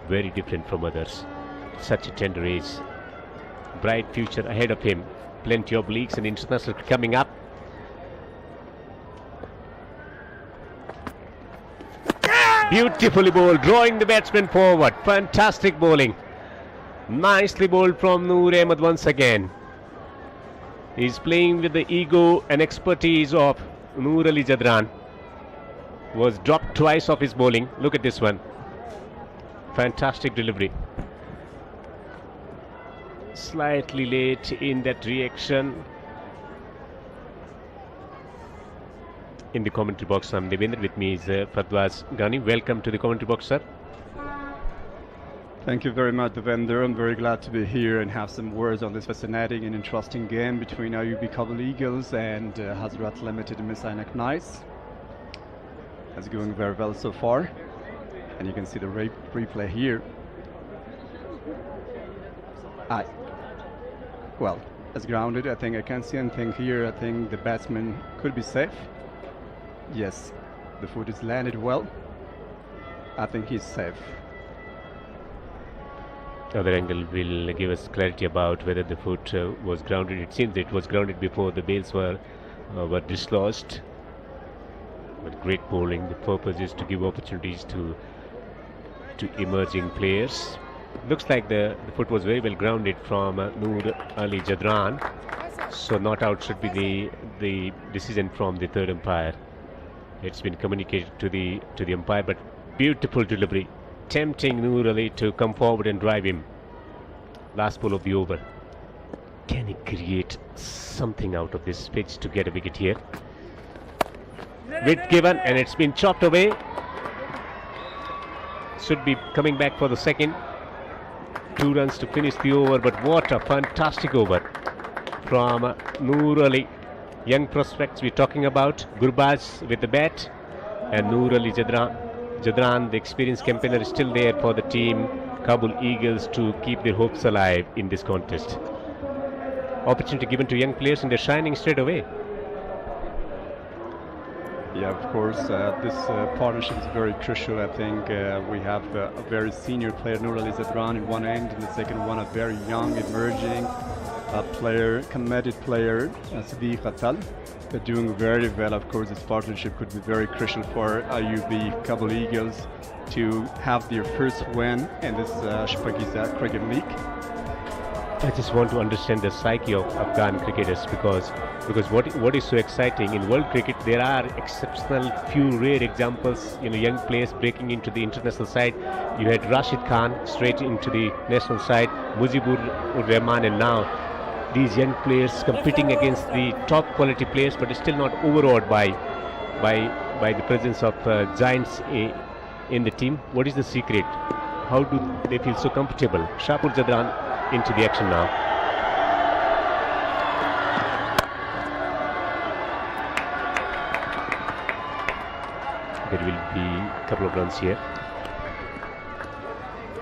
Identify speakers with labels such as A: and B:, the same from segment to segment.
A: very different from others. Such a tender age, bright future ahead of him. Plenty of leagues and international coming up. Beautifully bowled, drawing the batsman forward. Fantastic bowling. Nicely bowled from Noor Ahmed once again. He's playing with the ego and expertise of Noor Ali Jadran. Was dropped twice off his bowling. Look at this one. Fantastic delivery. Slightly late in that reaction. In the commentary box, I'm Devendra. With me is Fadwaz Ghani. Welcome to the commentary box, sir.
B: Thank you very much, Devendra. I'm very glad to be here and have some words on this fascinating and interesting game between IUB Kabul Eagles and Hazrat Limited Messianic Knights. It's going very well so far, and you can see the replay here. Well, it's grounded. I think I can't see anything here. I think the batsman could be safe. Yes, the foot is landed well. I think he's safe.
A: Other angle will give us clarity about whether the foot was grounded. It seems that it was grounded before the bails were dislodged. But great bowling. The purpose is to give opportunities to emerging players. Looks like the foot was very well grounded from Noor Ali Jadran. So not out should be the decision from the third umpire. It's been communicated to the umpire, but beautiful delivery, tempting Noor Ali to come forward and drive him. Last ball of the over. Can he create something out of this pitch to get a wicket here? Wicket given, and it's been chopped away. Should be coming back for the second. 2 runs to finish the over, but what a fantastic over from Noor Ali. Young prospects we're talking about. Gurbaz with the bat, and Noor Ali Jadran, the experienced campaigner, is still there for the team Kabul Eagles to keep their hopes alive in this contest. Opportunity given to young players, and they're shining straight away.
B: Yeah, of course, this partnership is very crucial. I think we have a very senior player, Noor Ali Jadran, in one end, and the second one a very young, emerging player, committed player, Siddiq Atal. They're doing very well. Of course, this partnership could be very crucial for IUB Kabul Eagles to have their first win in this Shpageeza Cricket League.
A: I just want to understand the psyche of Afghan cricketers, because what is so exciting in world cricket, there are exceptional few rare examples, young players breaking into the international side. You had Rashid Khan straight into the national side, Mujibur Rahman, and now these young players competing against the top quality players, but still not overawed by the presence of giants in the team. What is the secret? How do they feel so comfortable? Shapur Jadran into the action now. There will be a couple of runs here.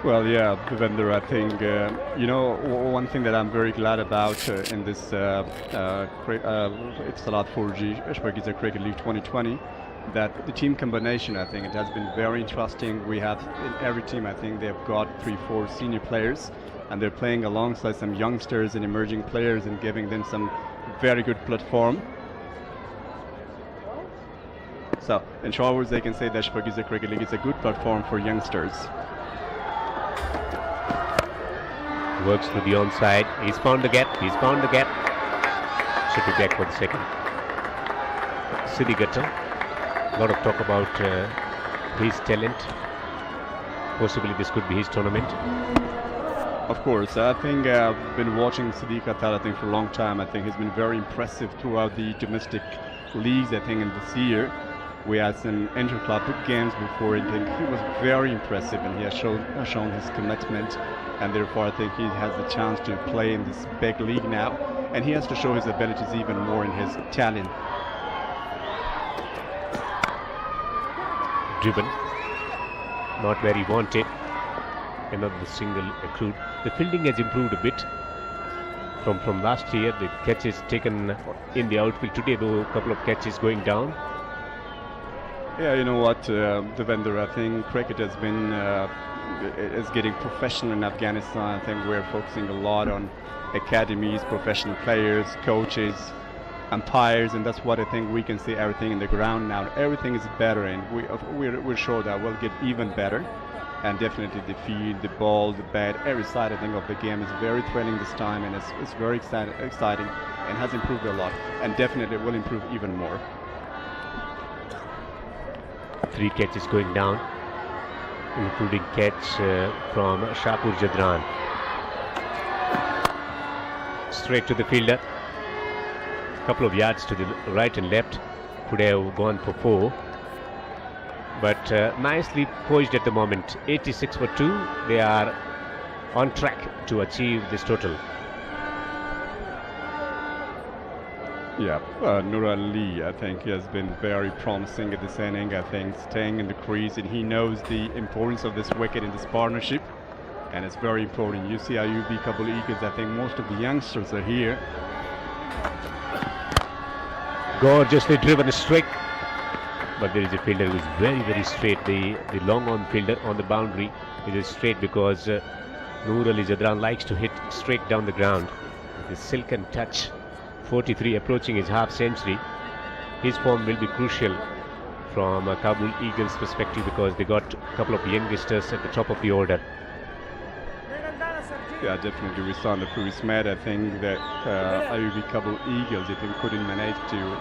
B: Well, yeah, Devendra, I think, one thing that I'm very glad about in this Salat 4G Shpageeza Cricket League 2020, that the team combination, I think it has been very interesting. We have in every team, I think they've got 3-4 senior players, and they're playing alongside some youngsters and emerging players and giving them some very good platform. So, in short words, they can say that Shpageeza Cricket League is a good platform for youngsters.
A: Works through the onside. He's found the gap. Should be back for the second. Siddhi. A lot of talk about his talent. Possibly this could be his tournament.
B: Of course, I think I've been watching Siddiq Atal, I think, for a long time. I think he's been very impressive throughout the domestic leagues. I think in this year we had some inter-club games before. I think he was very impressive, and he has shown his commitment, and therefore I think he has the chance to play in this big league now, and he has to show his abilities even more in his talent.
A: Driven, not where he wanted. Another single accrued. The fielding has improved a bit from last year. The catches taken in the outfield today, though, a couple of catches going down.
B: Yeah, you know what, Devendra, I think cricket has been is getting professional in Afghanistan. I think we're focusing a lot on academies, professional players, coaches, umpires, and that's what I think we can see everything in the ground now. Everything is better, and we're sure that we'll get even better. And definitely the field, the ball, the bat, every side I think of the game is very thrilling this time, and it's very exciting and has improved a lot, and definitely will improve even more.
A: 3 catches going down, including catch from Shpageeza. Straight to the fielder. A couple of yards to the right and left. Could have gone for 4. But nicely poised at the moment. 86 for 2. They are on track to achieve this total.
B: Yeah, Nur Ali, I think he has been very promising at this inning. I think staying in the crease, and he knows the importance of this wicket in this partnership, and it's very important. You see Ayubi, Kabul Eagles, I think most of the youngsters are here.
A: Gorgeously driven strike, but there is a fielder who is very straight. The long on fielder on the boundary is straight because Nur Ali Zadran likes to hit straight down the ground with a silken touch. 43 approaching his half century. His form will be crucial from Kabul Eagles perspective because they got a couple of youngsters at the top of the order.
B: Yeah, definitely. We saw in the previous match, I think that Ayubi Kabul Eagles, I think, couldn't manage to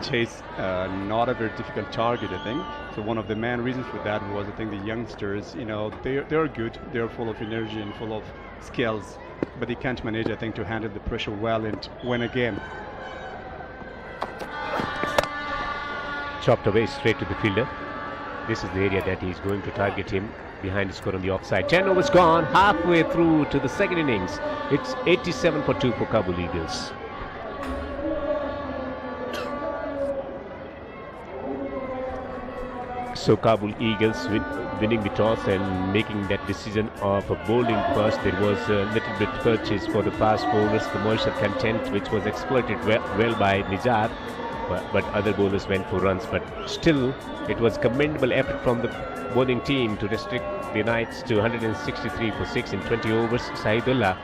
B: chase not a very difficult target, I think. So one of the main reasons for that was, I think, the youngsters, you know, they're good, they're full of energy and full of skills, but they can't manage, I think, to handle the pressure well and win a game.
A: Chopped away straight to the fielder. This is the area that he's going to target him. Behind the score on the offside. 10 overs gone, halfway through to the second innings. It's 87 for 2 for Kabul Eagles. So Kabul Eagles winning the toss and making that decision of bowling first. There was a little bit purchase for the fast bowlers, the moisture content, which was exploited well by Nijar, but other bowlers went for runs. But still, it was commendable effort from the bowling team to restrict the Knights to 163 for 6 in 20 overs. Saidullah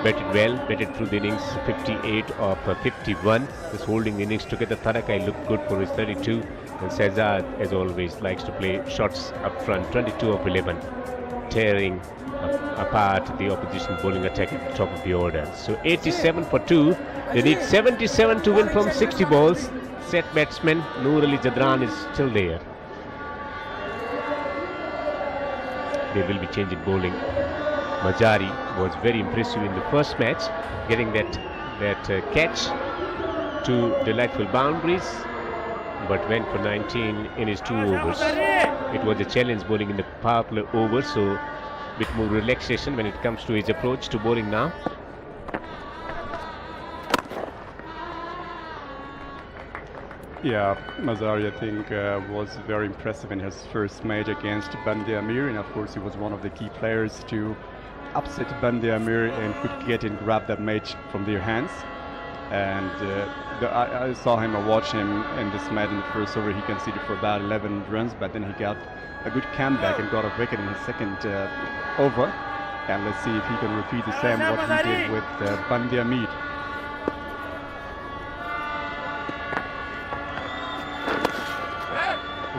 A: batted through the innings, 58 of 51. This holding the innings together. Tarakai looked good for his 32, and Shahzad, as always, likes to play shots up front, 22 of 11, tearing apart the opposition bowling attack at the top of the order. So 87 for 2. They need 77 to win from 60 balls. Set batsman Nur Ali Zadran is still there. There will be change in bowling. Majari was very impressive in the first match, getting that catch to delightful boundaries, but went for 19 in his 2 overs. It was a challenge bowling in the power play over, so a bit more relaxation when it comes to his approach to bowling now.
B: Yeah, Mazari, I think, was very impressive in his first match against Bandi Amir, and of course he was one of the key players to upset Bandi Amir and could get and grab that match from their hands. And I saw him, I watched him in this match in the first over. He conceded for about 11 runs, but then he got a good comeback and got a wicket in his second over. And let's see if he can repeat the same what he did with Bandi Amir.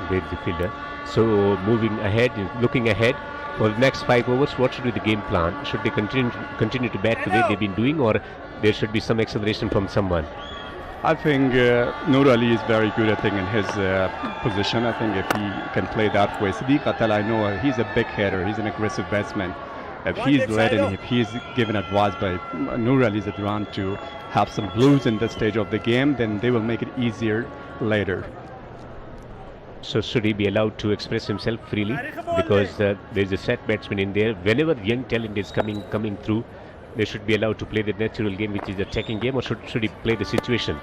A: With the fielder. So moving ahead, looking ahead for the next 5 overs, what should be the game plan? Should they continue to bat the way they've been doing, or there should be some acceleration from someone?
B: I think Nur Ali is very good, I think, in his position. I think if he can play that way. Sadiq Atal, I know he's a big hitter, he's an aggressive batsman. If he's led and if he's given advice by Nur Ali Zadran to have some blues in this stage of the game, then they will make it easier later.
A: So should he be allowed to express himself freely? Because there's a set batsman in there. Whenever young talent is coming through, they should be allowed to play the natural game, which is the attacking game, or should he play the situation?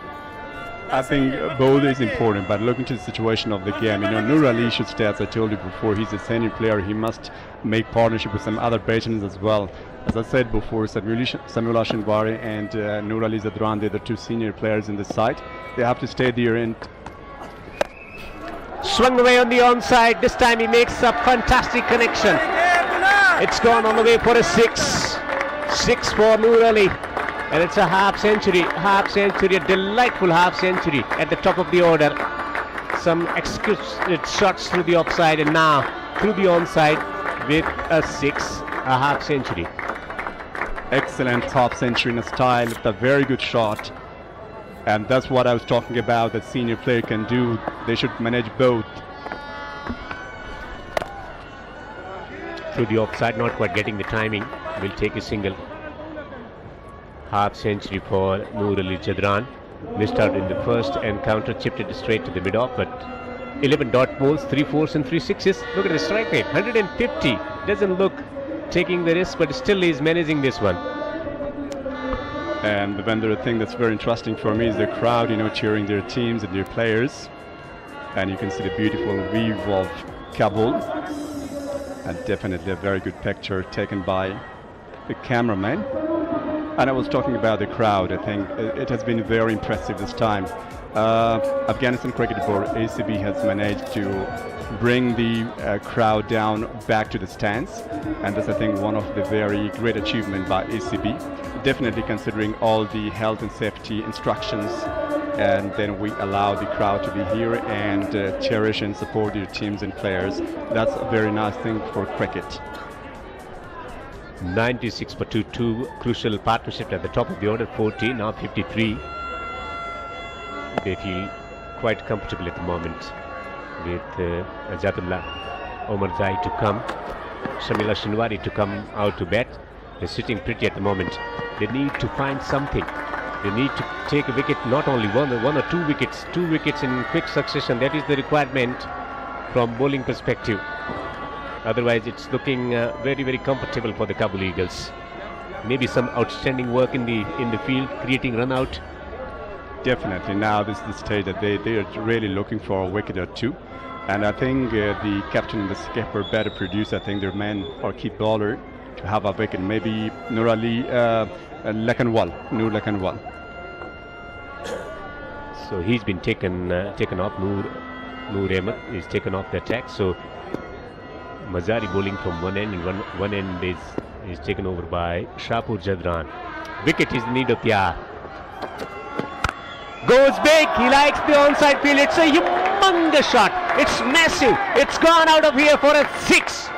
B: I think both is important, but looking to the situation of the game, you know, Nur Ali should stay, as I told you before, he's a senior player. He must make partnership with some other batsmen as well. As I said before, Samuel Ashinwari and Nur Ali Zadran, they're the 2 senior players in the side. They have to stay there and
A: swung away on the onside. This time he makes a fantastic connection. It's gone on the way for a 6. 6 for Noor Ali. And it's a half century, a delightful half century at the top of the order. Some exquisite shots through the offside and now through the onside with a 6, a half century.
B: Excellent half century in a style. It's a very good shot. And that's what I was talking about, that senior player can do. They should manage both.
A: Through the offside, not quite getting the timing. Will take a single. Half century for Noor Ali Jadran. Missed out in the first encounter, chipped it straight to the mid-off, but 11 dot balls, 3 4s and 3 6s. Look at the strike rate, 150. Doesn't look taking the risk, but still is managing this one.
B: And the other thing that's very interesting for me is the crowd, cheering their teams and their players. And you can see the beautiful view of Kabul. And definitely a very good picture taken by the cameraman. And I was talking about the crowd. I think it has been very impressive this time. Afghanistan Cricket Board, ACB, has managed to bring the crowd down back to the stands, and that's, I think, one of the very great achievement by ACB. Definitely considering all the health and safety instructions, and then we allow the crowd to be here and cherish and support their teams and players. That's a very nice thing for cricket.
A: 96 for 2-2, crucial partnership at the top of the order, 40, now 53. They feel quite comfortable at the moment with Azadullah Omarzai to come, Shamila Shinwari to come out to bat. They're sitting pretty at the moment. They need to find something. They need to take a wicket, not only one or two wickets in quick succession. That is the requirement from bowling perspective. Otherwise, it's looking very, very comfortable for the Kabul Eagles. Maybe some outstanding work in the field, creating run out.
B: Definitely. Now this is the stage that they are really looking for a wicket or two. And I think the captain and the skipper better produce, I think, their man or key bowler to have a wicket. Maybe Noor Ali Lakanwal.
A: So he's been taken off. Noor Ahmed is taken off the attack. So Mazari bowling from one end, and one end is taken over by Shapur Jadran. Wicket is in need of the hour. Goes big. He likes the onside field. It's a humongous shot. It's massive. It's gone out of here for a 6.